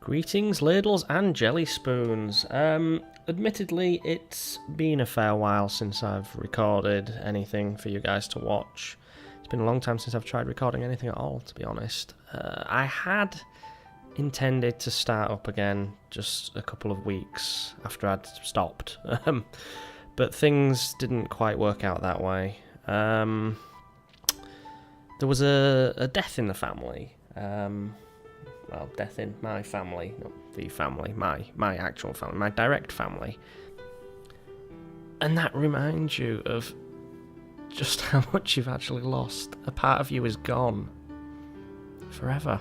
Greetings, ladles and jelly spoons. Admittedly, it's been a fair while since I've recorded anything for you guys to watch. It's been a long time since I've tried recording anything at all, to be honest. I had intended to start up again just a couple of weeks after I'd stopped, but things didn't quite work out that way. There was a death in the family. Well, death in my family, not the family, my actual family, my direct family. And that reminds you of just how much you've actually lost. A part of you is gone. Forever.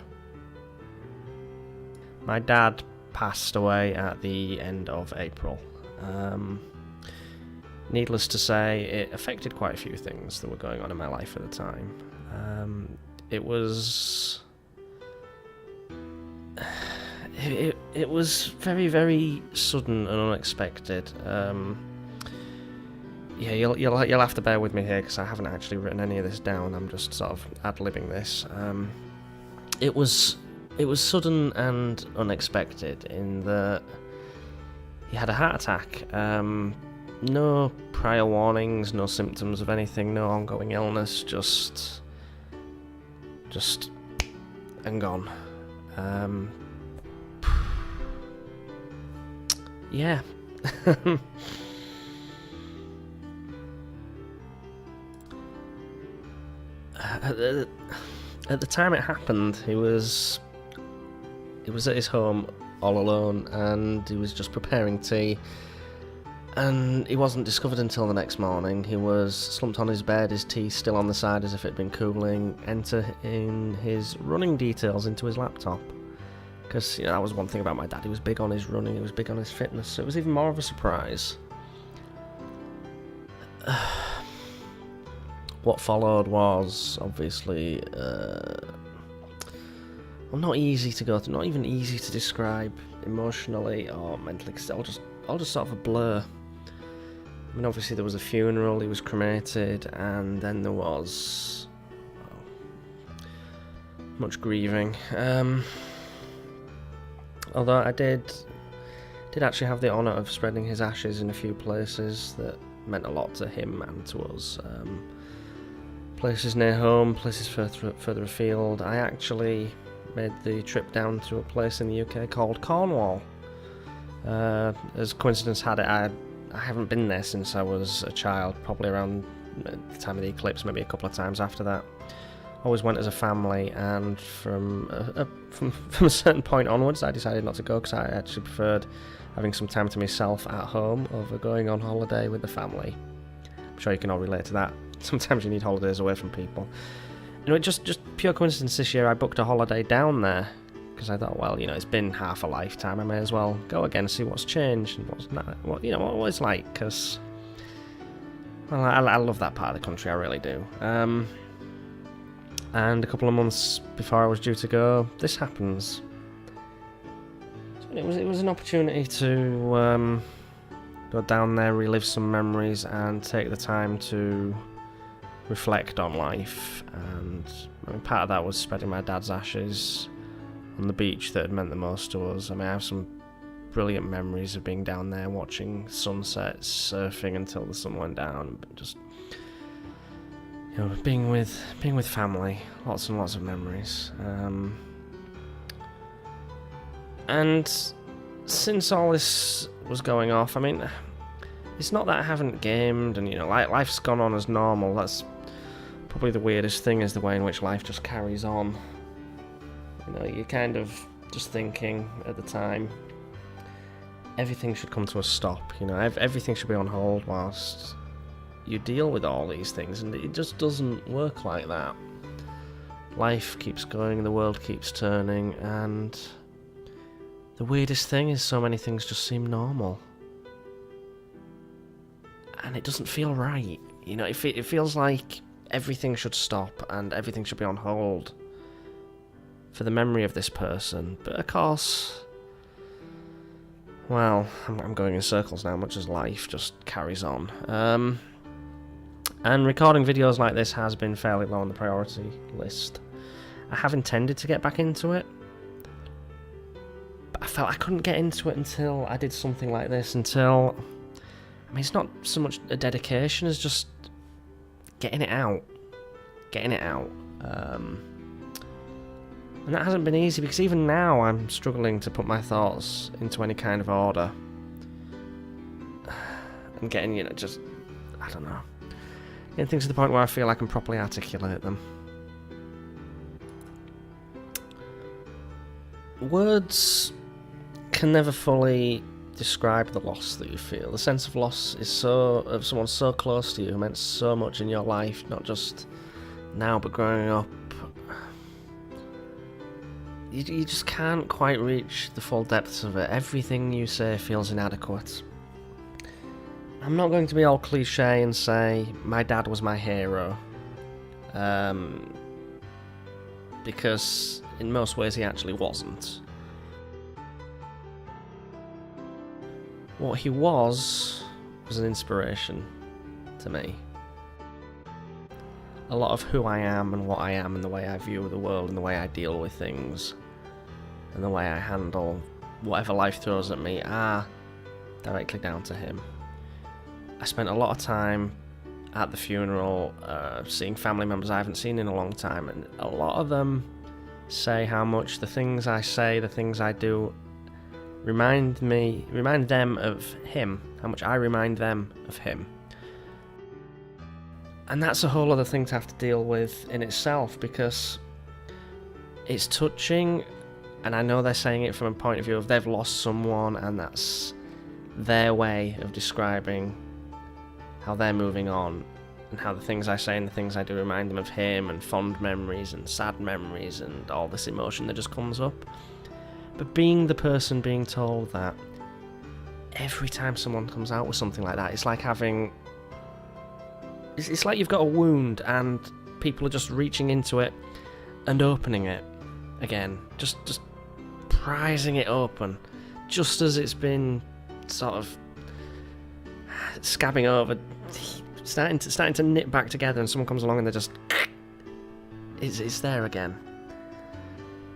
My dad passed away at the end of April. Needless to say, it affected quite a few things that were going on in my life at the time. It was very, very sudden and unexpected. Yeah, you'll have to bear with me here because I haven't actually written any of this down. I'm just sort of ad-libbing this. It was sudden and unexpected in that he had a heart attack. No prior warnings, no symptoms of anything, no ongoing illness, just and gone. Yeah. At the time it happened, he was at his home all alone, and he was just preparing tea, and he wasn't discovered until the next morning. He was slumped on his bed, his tea still on the side as if it had been cooling, enter in his running details into his laptop. Because, that was one thing about my dad, he was big on his running, he was big on his fitness, so it was even more of a surprise. What followed was, obviously, not easy to go through, not even easy to describe emotionally or mentally, because all just sort of a blur. I mean, obviously there was a funeral, he was cremated, and then there was much grieving. Although I did actually have the honour of spreading his ashes in a few places that meant a lot to him and to us. Places near home, places further afield. I actually made the trip down to a place in the UK called Cornwall. As coincidence had it, I haven't been there since I was a child, probably around the time of the eclipse, maybe a couple of times after that. Always went as a family, and from a certain point onwards I decided not to go because I actually preferred having some time to myself at home over going on holiday with the family. I'm sure you can all relate to that. Sometimes you need holidays away from people. Just pure coincidence this year I booked a holiday down there because I thought, well, it's been half a lifetime, I may as well go again, see what's changed and what it's like, because, well, I love that part of the country, I really do. And a couple of months before I was due to go, this happens. So it was an opportunity to go down there, relive some memories, and take the time to reflect on life. And part of that was spreading my dad's ashes on the beach that had meant the most to us. I have some brilliant memories of being down there, watching sunsets, surfing until the sun went down, just being with family, lots and lots of memories. And since all this was going off, it's not that I haven't gamed and life's gone on as normal. That's probably the weirdest thing, is the way in which life just carries on. You're kind of just thinking at the time, everything should come to a stop. Everything should be on hold whilst you deal with all these things, and it just doesn't work like that. Life keeps going, the world keeps turning, and the weirdest thing is so many things just seem normal. And it doesn't feel right. It feels like everything should stop and everything should be on hold for the memory of this person. But of course, well, I'm going in circles now, much as life just carries on. And recording videos like this has been fairly low on the priority list. I have intended to get back into it, But I felt I couldn't get into it until I did something like this, until... I mean, it's not so much a dedication as just getting it out. Getting it out. And that hasn't been easy, because even now I'm struggling to put my thoughts into any kind of order. And getting, just... I don't know. Getting things to the point where I feel I can properly articulate them. Words can never fully describe the loss that you feel. The sense of loss is of someone so close to you, who meant so much in your life, not just now but growing up. You just can't quite reach the full depths of it. Everything you say feels inadequate. I'm not going to be all cliche and say my dad was my hero, because in most ways he actually wasn't. What he was an inspiration to me. A lot of who I am and what I am and the way I view the world and the way I deal with things and the way I handle whatever life throws at me are directly down to him. I spent a lot of time at the funeral seeing family members I haven't seen in a long time, and a lot of them say how much the things I say, the things I do, remind them of him, how much I remind them of him. And that's a whole other thing to have to deal with in itself, because it's touching, and I know they're saying it from a point of view of they've lost someone, and that's their way of describing how they're moving on, and how the things I say and the things I do remind them of him, and fond memories and sad memories and all this emotion that just comes up. But being the person being told that, every time someone comes out with something like that, it's like having... It's like you've got a wound and people are just reaching into it and opening it again. Just prizing it open. Just as it's been sort of scabbing over, starting to knit back together, and someone comes along and they're just... It's there again.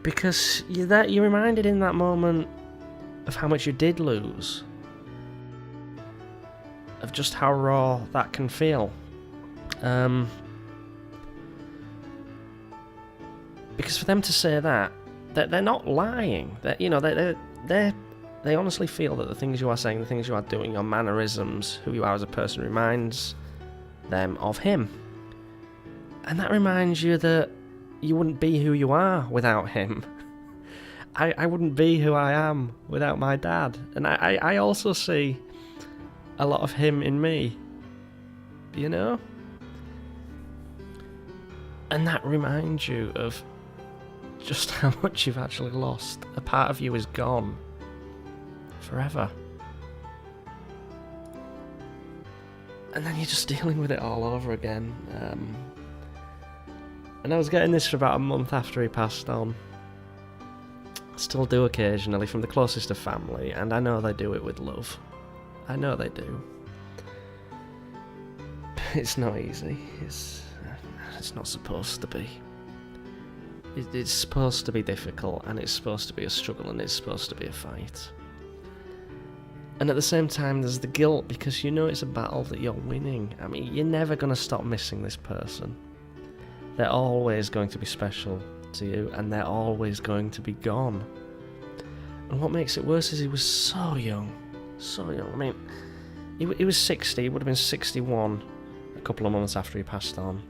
Because you're reminded in that moment of how much you did lose. Of just how raw that can feel. Because for them to say that they're not lying. They honestly feel that the things you are saying, the things you are doing, your mannerisms, who you are as a person, reminds them of him. And that reminds you that you wouldn't be who you are without him. I wouldn't be who I am without my dad. And I also see a lot of him in me. You know? And that reminds you of just how much you've actually lost. A part of you is gone. Forever. And then you're just dealing with it all over again. And I was getting this for about a month after he passed on. Still do occasionally, from the closest of family, and I know they do it with love. I know they do. It's not easy. It's not supposed to be. It's supposed to be difficult, and it's supposed to be a struggle, and it's supposed to be a fight. And at the same time, there's the guilt, because you know it's a battle that you're winning. I mean, you're never going to stop missing this person. They're always going to be special to you, and they're always going to be gone. And what makes it worse is he was so young. So young. I mean, he was 60, he would have been 61 a couple of months after he passed on.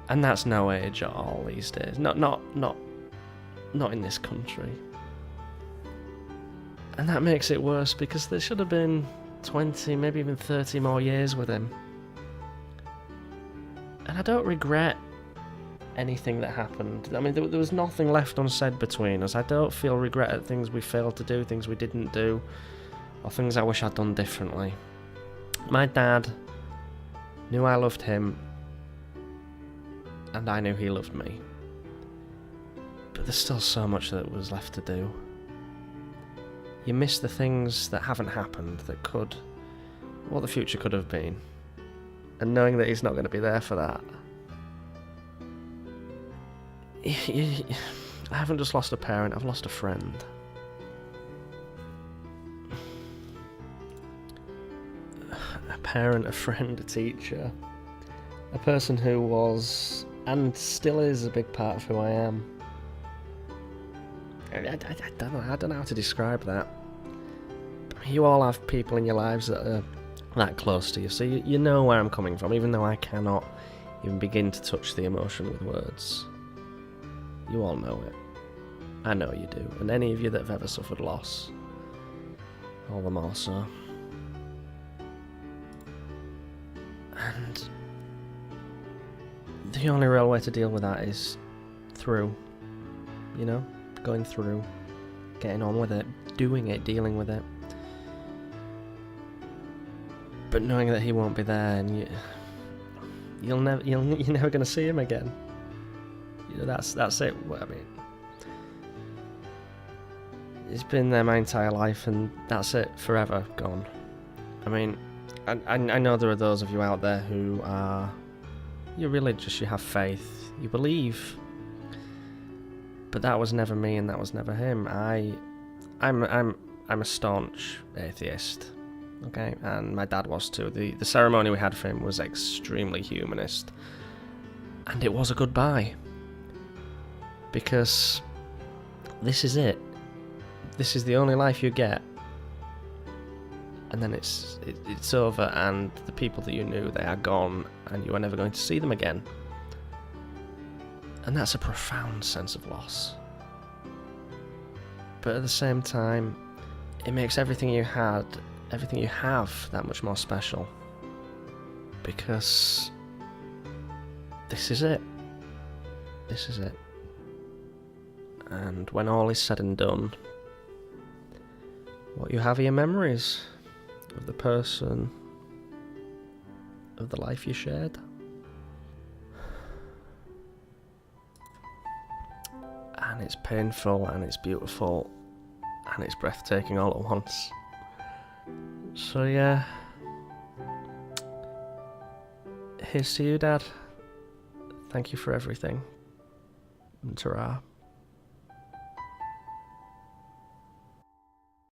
And that's no age at all these days. Not in this country. And that makes it worse, because there should have been 20, maybe even 30 more years with him. And I don't regret anything that happened. I mean, there was nothing left unsaid between us. I don't feel regret at things we failed to do, things we didn't do, or things I wish I'd done differently. My dad knew I loved him, and I knew he loved me. But there's still so much that was left to do. You miss the things that haven't happened, that could, what the future could have been. And knowing that he's not going to be there for that. I haven't just lost a parent, I've lost a friend. parent, a friend, a teacher, a person who was and still is a big part of who I am. I don't know how to describe that. You all have people in your lives that are that close to you, so you know where I'm coming from, even though I cannot even begin to touch the emotion with words. You all know it. I know you do, and any of you that have ever suffered loss, all the more so. And the only real way to deal with that is through, you know, going through, getting on with it, doing it, dealing with it. But knowing that he won't be there, and you're never going to see him again. You know, that's it. I mean, he's been there my entire life, and that's it, forever gone. I mean, I know there are those of you out there who are, you're religious, you have faith, you believe. But that was never me, and that was never him. I'm a staunch atheist. Okay, and my dad was too. The ceremony we had for him was extremely humanist, and it was a goodbye, because this is it. This is the only life you get, and then it's over, and the people that you knew, they are gone, and you are never going to see them again. And that's a profound sense of loss. But at the same time, it makes everything you have that much more special. Because this is it. This is it. And when all is said and done, what you have are your memories of the person, of the life you shared. And it's painful, and it's beautiful, and it's breathtaking all at once. So yeah, here's to you, Dad. Thank you for everything. And ta-ra.